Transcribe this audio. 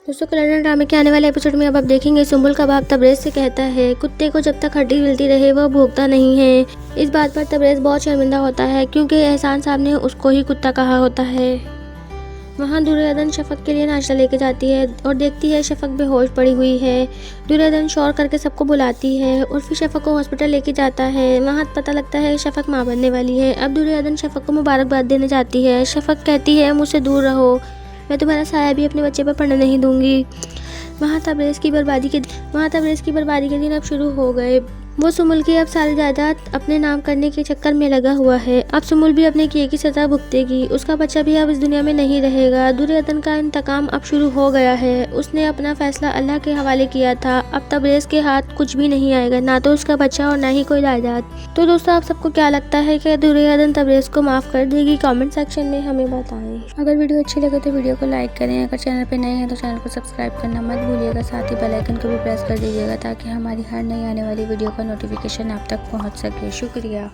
दोस्तों कलर्न ड्रामे के आने वाले एपिसोड में अब आप देखेंगे सुम्बुल का बाप तबरेज़ से कहता है कुत्ते को जब तक हड्डी मिलती रहे वह भोगता नहीं है। इस बात पर तबरेज़ बहुत शर्मिंदा होता है क्योंकि एहसान साहब ने उसको ही कुत्ता कहा होता है। वहाँ दुर्योधन शफक के लिए नाश्ता लेके जाती है और देखती है शफक बेहोश पड़ी हुई है। दुर्योधन शोर करके सबको बुलाती है और फिर शफक को हॉस्पिटल लेके जाता है। वहाँ पता लगता है शफक माँ बनने वाली है। अब दुर्योधन शफक को मुबारकबाद देने जाती है। शफक कहती है मुझसे दूर रहो, मैं तुम्हारा साया भी अपने बच्चे पर पड़ने नहीं दूंगी। वहाँ तबरेज़ की बर्बादी के दिन अब शुरू हो गए। वो सुम्बुल की अब सारी जायदाद अपने नाम करने के चक्कर में लगा हुआ है। अब सुम्बुल भी अपने किए की सजा भुगतेगी। उसका बच्चा भी अब इस दुनिया में नहीं रहेगा। दुर्योधन का इंतकाम अब शुरू हो गया है। उसने अपना फैसला अल्लाह के हवाले किया था। अब तबरेज़ के हाथ कुछ भी नहीं आएगा, ना तो उसका बच्चा और ना ही कोई जायदाद। तो दोस्तों आप सबको क्या लगता है कि दुर्योधन तबरेज़ को माफ़ कर देगी? कमेंट सेक्शन में हमें बताएं। अगर वीडियो अच्छी लगे तो वीडियो को लाइक करें। अगर चैनल पर नए हैं तो चैनल को सब्सक्राइब करना मत भूलिएगा। साथ ही बेल आइकन को भी प्रेस कर दीजिएगा ताकि हमारी हर नई आने वाली वीडियो का नोटिफिकेशन आप तक पहुंच सके। शुक्रिया।